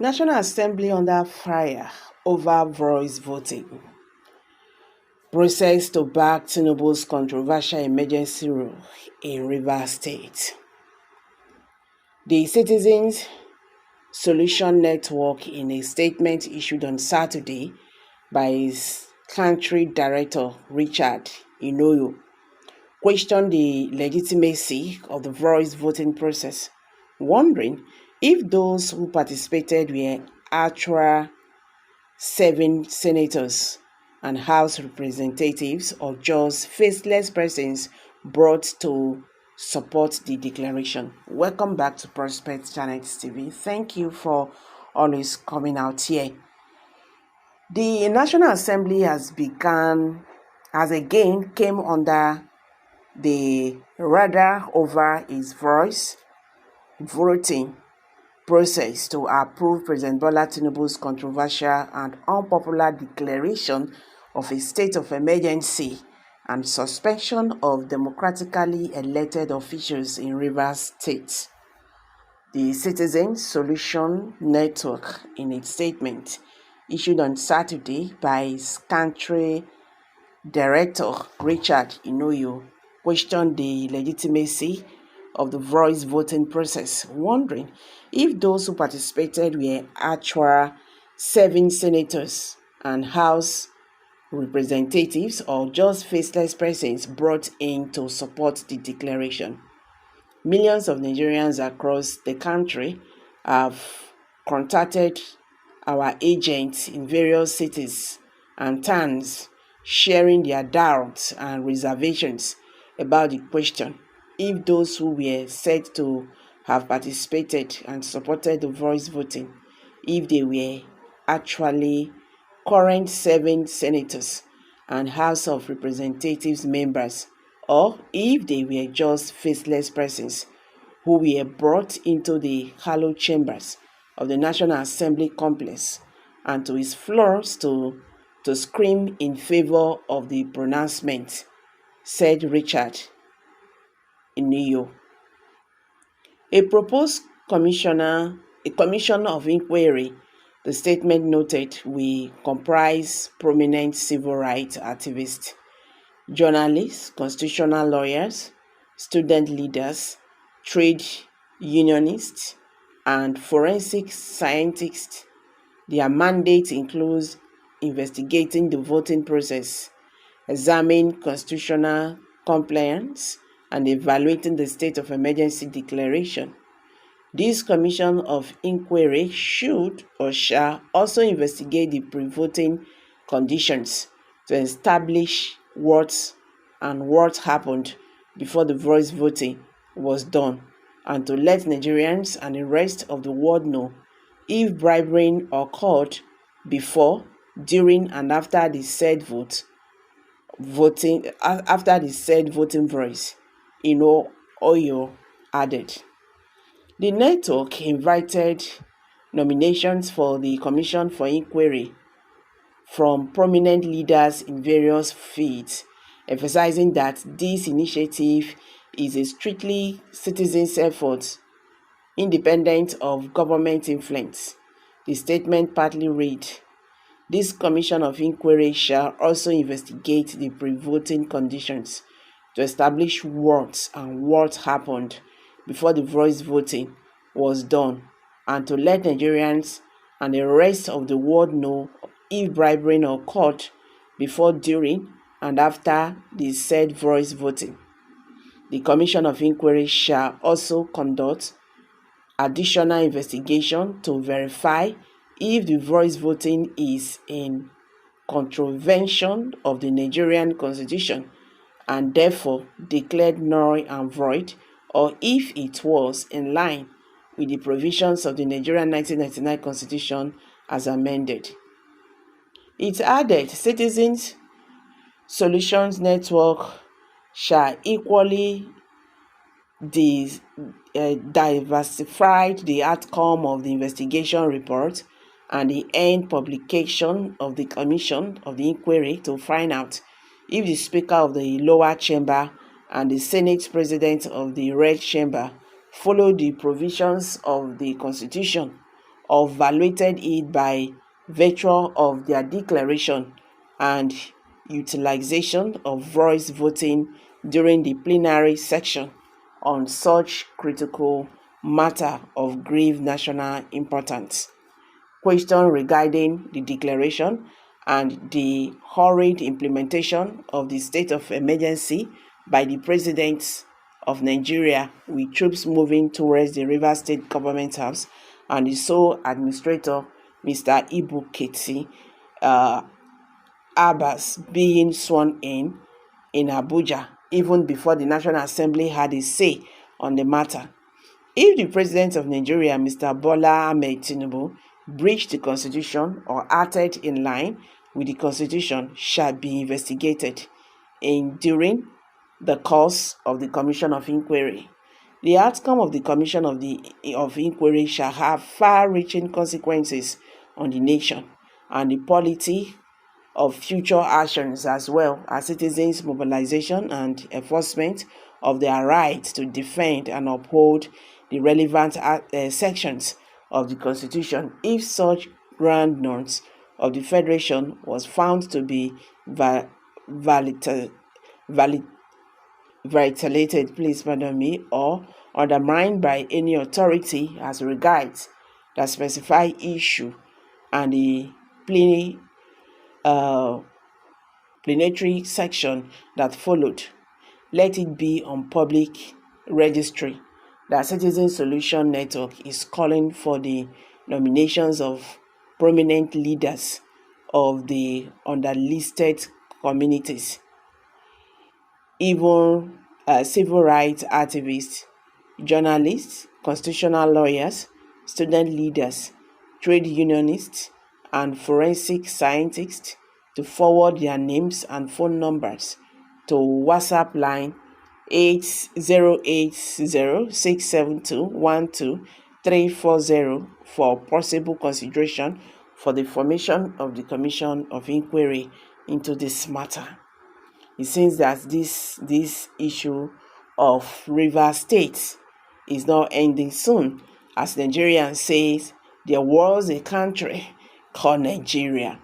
National Assembly under fire over voice voting. Process to back Tinubu's controversial emergency rule in Rivers State. The Citizens Solution Network, in a statement issued on Saturday by its country director Richard Inoyo, questioned the legitimacy of the voice voting process, wondering if those who participated were actual serving senators and House representatives or just faceless persons brought to support the declaration. Welcome back to Prospect Channel TV. Thank you for always coming out here. The National Assembly has again came under the radar over its voice voting process to approve President Bola Tinubu's controversial and unpopular declaration of a state of emergency and suspension of democratically elected officials in Rivers State. The Citizen Solution Network, in its statement issued on Saturday by its country director Richard Inoyo, questioned the legitimacy of the voice voting process, wondering if those who participated were actual serving senators and House representatives or just faceless persons brought in to support the declaration. Millions of Nigerians across the country have contacted our agents in various cities and towns, sharing their doubts and reservations about the question if those who were said to have participated and supported the voice voting, if they were actually current serving senators and House of Representatives members, or if they were just faceless persons who were brought into the hallowed chambers of the National Assembly complex and to its floors to scream in favor of the pronouncement, said Richard Iniyo. A proposed commission of inquiry, the statement noted, will comprise prominent civil rights activists, journalists, constitutional lawyers, student leaders, trade unionists, and forensic scientists. Their mandate includes investigating the voting process, examining constitutional compliance, and evaluating the state of emergency declaration. This commission of inquiry should or shall also investigate the pre-voting conditions to establish what happened before the voice voting was done, and to let Nigerians and the rest of the world know if bribery occurred before, during, and after the said voting voice. Oyo added. The network invited nominations for the Commission for Inquiry from prominent leaders in various fields, emphasizing that this initiative is a strictly citizens' effort, independent of government influence. The statement partly read, "This Commission of Inquiry shall also investigate the pre-voting conditions to establish what happened before the voice voting was done, and to let Nigerians and the rest of the world know if bribery occurred before, during, and after the said voice voting. The Commission of Inquiry shall also conduct additional investigation to verify if the voice voting is in contravention of the Nigerian Constitution and therefore declared null and void, or if it was in line with the provisions of the Nigerian 1999 Constitution as amended." It added, Citizens Solutions Network shall equally diversify the outcome of the investigation report and the end publication of the Commission of the Inquiry to find out if the Speaker of the lower chamber and the Senate President of the red chamber follow the provisions of the Constitution or violated it by virtue of their declaration and utilization of voice voting during the plenary session on such critical matter of grave national importance. Question regarding the declaration and the hurried implementation of the state of emergency by the President of Nigeria, with troops moving towards the Rivers State Government House and the sole administrator, Mr. Ibu Keti Abbas, being sworn in Abuja, even before the National Assembly had a say on the matter. If the President of Nigeria, Mr. Bola Ahmed Tinubu, breached the Constitution or acted in line with the Constitution, shall be investigated during the course of the Commission of Inquiry. The outcome of the Commission of Inquiry shall have far-reaching consequences on the nation and the polity of future actions, as well as citizens' mobilization and enforcement of their right to defend and uphold the relevant sections of the Constitution if such grand norms of the Federation was found to be violated, or undermined by any authority as regards the specified issue and the plenary section that followed. Let it be on public registry that Citizen Solution Network is calling for the nominations of prominent leaders of the underlisted communities, even civil rights activists, journalists, constitutional lawyers, student leaders, trade unionists, and forensic scientists to forward their names and phone numbers to WhatsApp line 806067212340 for possible consideration for the formation of the Commission of Inquiry into this matter. It seems that this issue of Rivers State is not ending soon, as Nigerians says there was a country called Nigeria.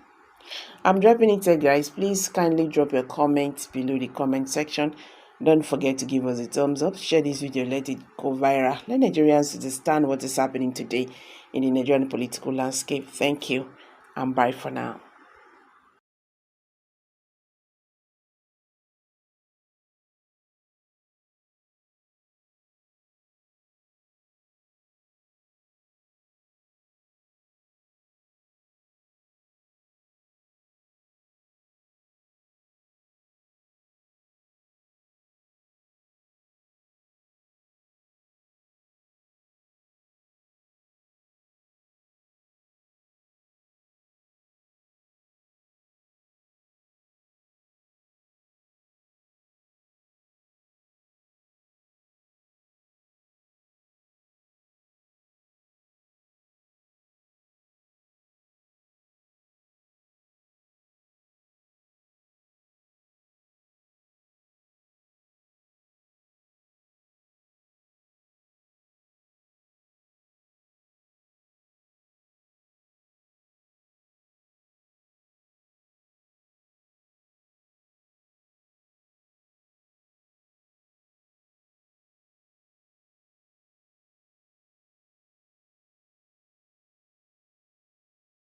I'm dropping it here, guys. Please kindly drop your comments below the comment section. Don't forget to give us a thumbs up, share this video, let it go viral. Let Nigerians understand what is happening today in the Nigerian political landscape. Thank you and bye for now.